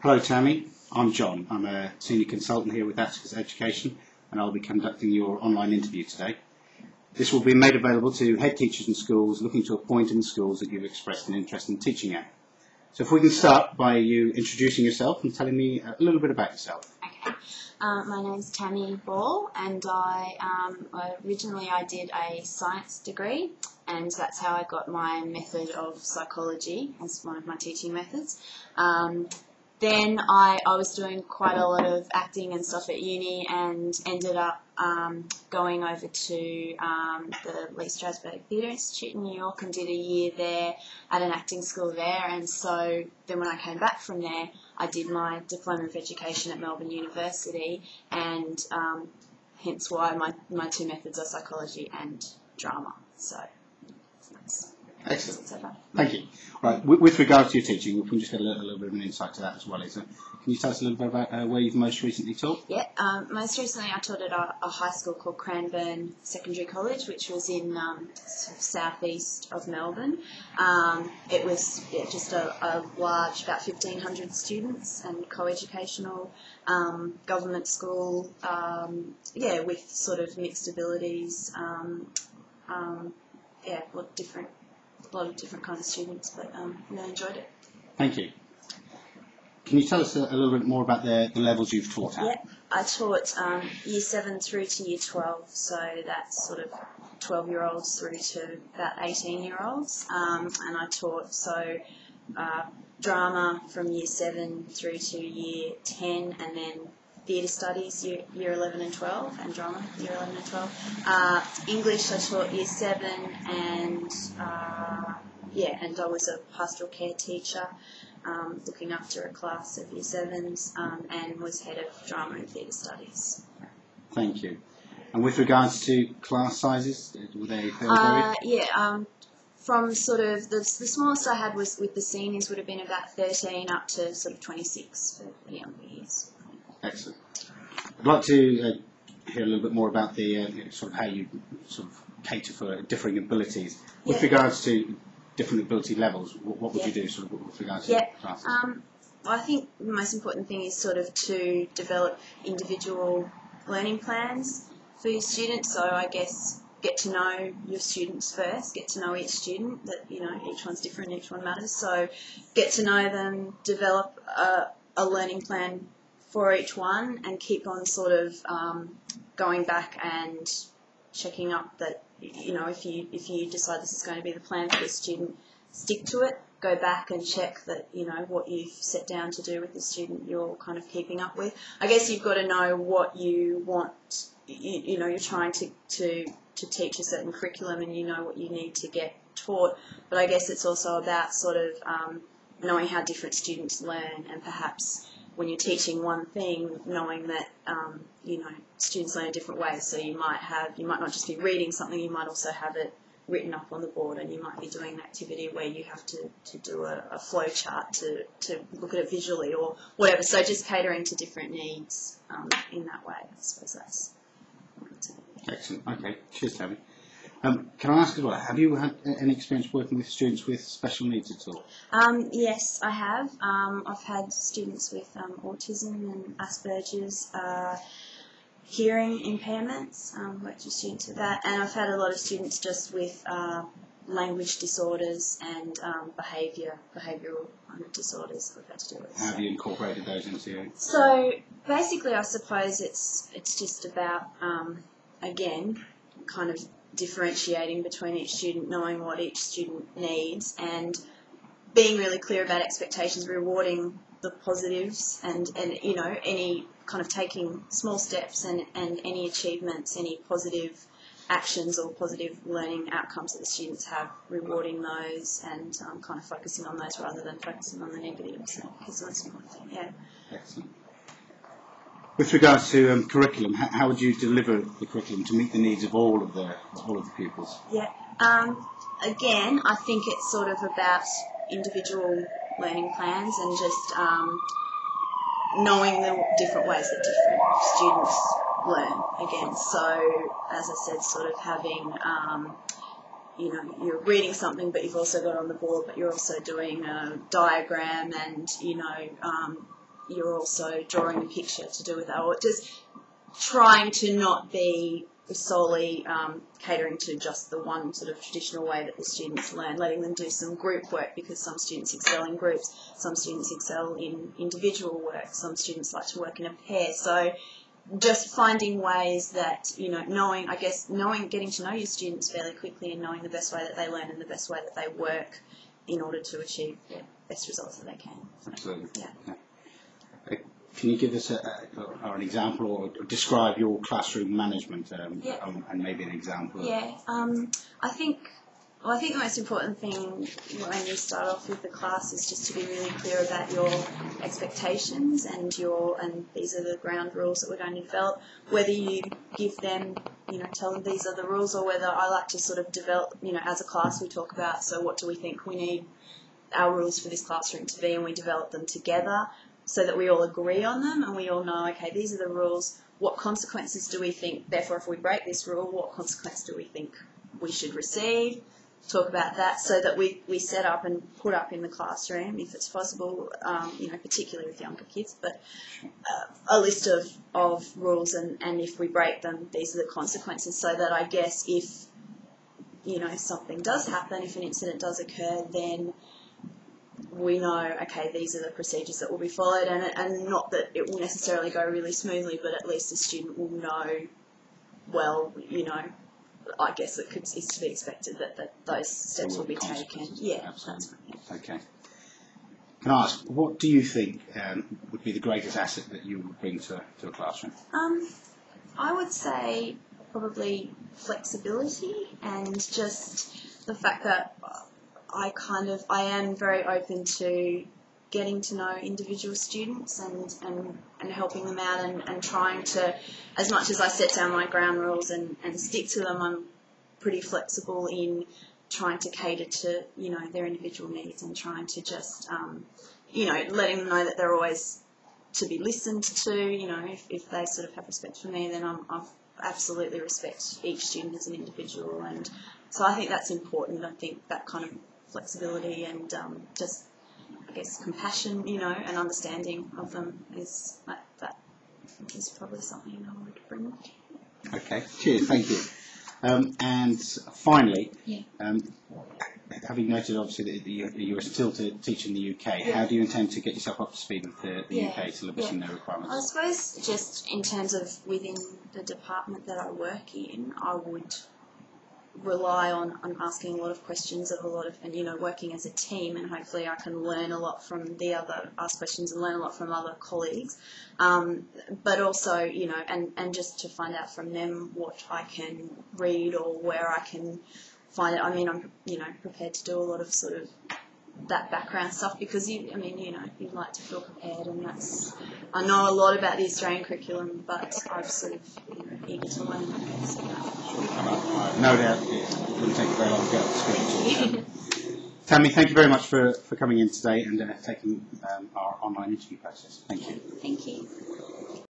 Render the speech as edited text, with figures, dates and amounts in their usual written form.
Hello Tammy, I'm John. I'm a senior consultant here with Atticus Education and I'll be conducting your online interview today. This will be made available to head teachers and schools looking to appoint in schools that you've expressed an interest in teaching at. So if we can start by you introducing yourself and telling me a little bit about yourself. Okay. My name's Tammy Ball and originally I did a science degree and that's how I got my method of psychology as one of my teaching methods. Then I was doing quite a lot of acting and stuff at uni and ended up going over to the Lee Strasberg Theatre Institute in New York and did a year there at an acting school there. And so then when I came back from there, I did my Diploma of Education at Melbourne University, and hence why my two methods are psychology and drama. So that's excellent. Thank you. Right, with regards to your teaching, we can just get a little bit of an insight to that as well. Can you tell us a little bit about where you've most recently taught? Yeah, most recently I taught at a high school called Cranbourne Secondary College, which was in sort of southeast of Melbourne. It was just a large, about 1,500 students, and co-educational government school, with sort of mixed abilities, a lot of different kinds of students, but really enjoyed it. Thank you. Can you tell us a little bit more about the levels you've taught at? Yeah, I taught Year 7 through to Year 12, so that's sort of 12-year-olds through to about 18-year-olds, and I taught drama from Year 7 through to Year 10, and then theatre studies year 11 and 12, and drama year 11 and 12. English I taught Year 7, and I was a pastoral care teacher, looking after a class of Year 7s, and was head of drama and theatre studies. Thank you. And with regards to class sizes, were they fairly varied? From sort of the smallest I had was with the seniors would have been about 13 up to sort of 26 for the younger years. Excellent. I'd like to hear a little bit more about the sort of how you sort of cater for differing abilities. With regards to different ability levels, what would you do sort of with regards to classes? I think the most important thing is sort of to develop individual learning plans for your students. So I guess get to know your students first, get to know each student, that each one's different, each one matters. So get to know them, develop a learning plan for each one, and keep on sort of going back and checking up that if you decide this is going to be the plan for this student, stick to it. Go back and check that what you've set down to do with the student you're kind of keeping up with. I guess you've got to know what you want. You're trying to teach a certain curriculum, and you know what you need to get taught. But I guess it's also about sort of knowing how different students learn, and perhaps when you're teaching one thing, knowing that students learn in different ways. So you might not just be reading something, you might also have it written up on the board, and you might be doing an activity where you have to do a flow chart to look at it visually or whatever. So just catering to different needs in that way. I suppose that's what I'd say. Excellent. Okay. Cheers, Tammy. Can I ask as well, have you had any experience working with students with special needs at all? Yes, I have. I've had students with autism and Asperger's, hearing impairments, worked with students with that, and I've had a lot of students just with language disorders and behavioural disorders we've had to deal with. How have you incorporated those into your... So basically I suppose it's just about, again, kind of differentiating between each student, knowing what each student needs, and being really clear about expectations, rewarding the positives, and any kind of taking small steps and any achievements, any positive actions or positive learning outcomes that the students have, rewarding those, and kind of focusing on those rather than focusing on the negatives. Because that's the important thing. Yeah. Excellent. With regards to curriculum, how would you deliver the curriculum to meet the needs of all of the pupils? Yeah. Again, I think it's sort of about individual learning plans and just knowing the different ways that different students learn. Again, so as I said, sort of having you're reading something, but you've also got it on the board, but you're also doing a diagram and you're also drawing a picture to do with that, or just trying to not be solely catering to just the one sort of traditional way that the students learn, letting them do some group work, because some students excel in groups, some students excel in individual work, some students like to work in a pair. So just finding ways that, knowing, getting to know your students fairly quickly and knowing the best way that they learn and the best way that they work in order to achieve the best results that they can. Absolutely. Yeah. Can you give us an example or describe your classroom management and maybe an example? I think the most important thing when you start off with the class is just to be really clear about your expectations and these are the ground rules that we're going to develop. Whether you give them, tell them these are the rules, or whether I like to sort of develop, as a class we talk about, so what do we think we need our rules for this classroom to be, and we develop them together so that we all agree on them and we all know, okay, these are the rules, what consequences do we think, therefore if we break this rule, what consequence do we think we should receive, talk about that so that we set up and put up in the classroom, if it's possible, particularly with younger kids, but a list of rules and if we break them, these are the consequences, so that I guess if, something does happen, if an incident does occur, then we know, okay, these are the procedures that will be followed, and not that it will necessarily go really smoothly, but at least the student will know, well, I guess is to be expected that those steps will be taken. Yeah, absolutely. That's right. Okay. Can I ask, what do you think would be the greatest asset that you would bring to a classroom? I would say probably flexibility and just the fact that I am very open to getting to know individual students and helping them out and trying to, as much as I set down my ground rules and stick to them, I'm pretty flexible in trying to cater to, their individual needs and trying to just, letting them know that they're always to be listened to, if they sort of have respect for me, then I absolutely respect each student as an individual, and so I think that's important. I think that kind of flexibility and just, I guess, compassion, and understanding of them is probably something I would bring. Okay, cheers, thank you. And finally, having noted obviously that you are still to teach in the UK, how do you intend to get yourself up to speed with the UK syllabus and their requirements? I suppose just in terms of within the department that I work in, I would rely on asking a lot of questions and working as a team, and hopefully I can learn a lot from ask questions and learn a lot from other colleagues, but also and just to find out from them what I can read or where I can find it. I mean, I'm prepared to do a lot of sort of that background stuff, because you'd like to feel prepared, and I know a lot about the Australian curriculum, but I'm sort of eager to learn. So no doubt it wouldn't take you very long to get up to speed. Tammy, thank you very much for coming in today and taking our online interview process. Thank you. Thank you.